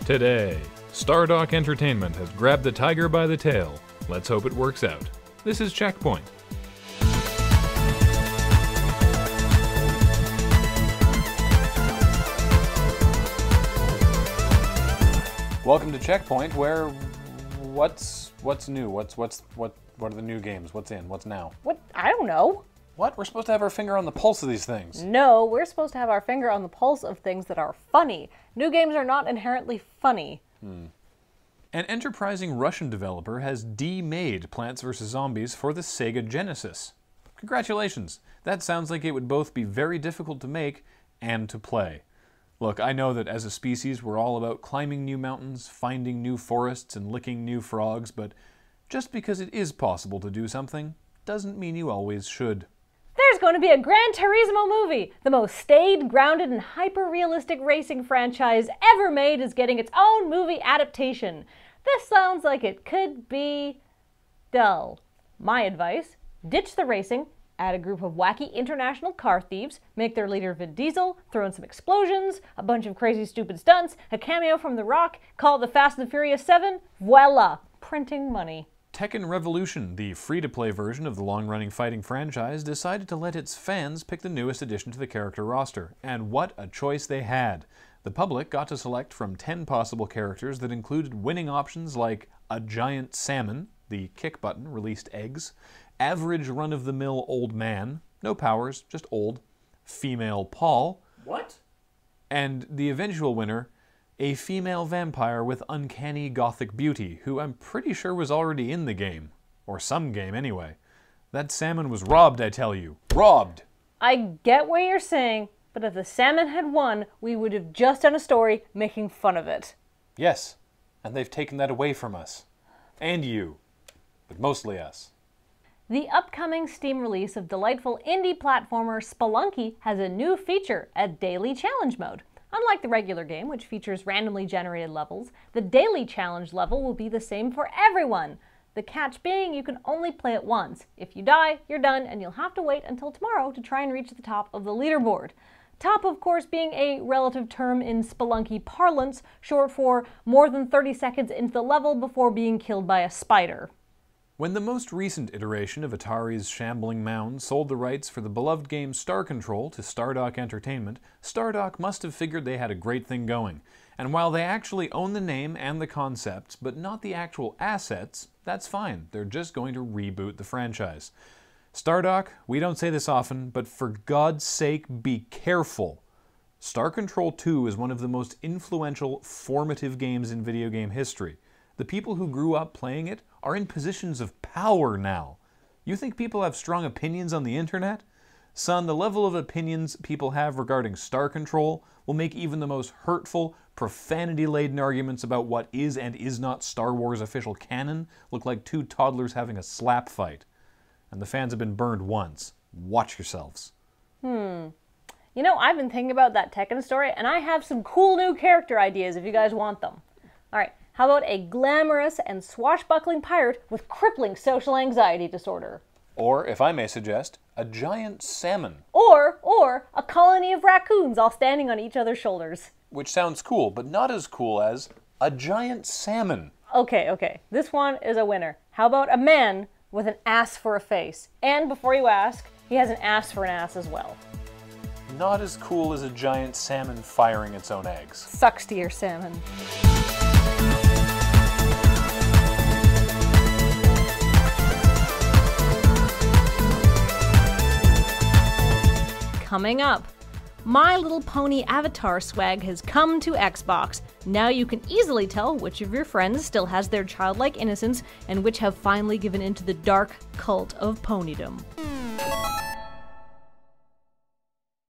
Today, Stardock Entertainment has grabbed the tiger by the tail. Let's hope it works out. This is CheckPoint. Welcome to CheckPoint, where what's new? What are the new games? What's in? What's now? What? I don't know. What? We're supposed to have our finger on the pulse of these things. No, we're supposed to have our finger on the pulse of things that are funny. New games are not inherently funny. An enterprising Russian developer has demade Plants vs. Zombies for the Sega Genesis. Congratulations. That sounds like it would both be very difficult to make and to play. Look, I know that as a species we're all about climbing new mountains, finding new forests, and licking new frogs, but just because it is possible to do something doesn't mean you always should. There's going to be a Grand Turismo movie! The most staid, grounded, and hyper-realistic racing franchise ever made is getting its own movie adaptation. This sounds like it could be dull. My advice, ditch the racing, add a group of wacky international car thieves, make their leader Vin Diesel, throw in some explosions, a bunch of crazy stupid stunts, a cameo from The Rock, call it the Fast and Furious 7, voila! Printing money. Tekken Revolution, the free-to-play version of the long-running fighting franchise, decided to let its fans pick the newest addition to the character roster. And what a choice they had! The public got to select from 10 possible characters that included winning options like a giant salmon, the kick button released eggs, average run-of-the-mill old man, no powers, just old, female Paul, What? and the eventual winner, a female vampire with uncanny gothic beauty, who I'm pretty sure was already in the game. Or some game, anyway. That salmon was robbed, I tell you. Robbed! I get what you're saying, but if the salmon had won, we would have just done a story making fun of it. Yes, and they've taken that away from us. And you. But mostly us. The upcoming Steam release of delightful indie platformer Spelunky has a new feature, a daily challenge mode. Unlike the regular game, which features randomly generated levels, the daily challenge level will be the same for everyone. The catch being you can only play it once. If you die, you're done, and you'll have to wait until tomorrow to try and reach the top of the leaderboard. Top, of course, being a relative term in Spelunky parlance, short for more than 30 seconds into the level before being killed by a spider. When the most recent iteration of Atari's shambling mound sold the rights for the beloved game Star Control to Stardock Entertainment, Stardock must have figured they had a great thing going. And while they actually own the name and the concepts, but not the actual assets, that's fine. They're just going to reboot the franchise. Stardock, we don't say this often, but for God's sake, be careful. Star Control 2 is one of the most influential, formative games in video game history. The people who grew up playing it are in positions of power now. You think people have strong opinions on the internet? Son, the level of opinions people have regarding Star Control will make even the most hurtful, profanity-laden arguments about what is and is not Star Wars official canon look like two toddlers having a slap fight. And the fans have been burned once. Watch yourselves. You know, I've been thinking about that Tekken story, and I have some cool new character ideas if you guys want them. Alright, how about a glamorous and swashbuckling pirate with crippling social anxiety disorder? Or, if I may suggest, a giant salmon. Or a colony of raccoons all standing on each other's shoulders. Which sounds cool, but not as cool as a giant salmon. Okay, this one is a winner. How about a man with an ass for a face? And before you ask, he has an ass for an ass as well. Not as cool as a giant salmon firing its own eggs. Sucks to your salmon. Coming up, My Little Pony avatar swag has come to Xbox. Now you can easily tell which of your friends still has their childlike innocence and which have finally given into the dark cult of ponydom.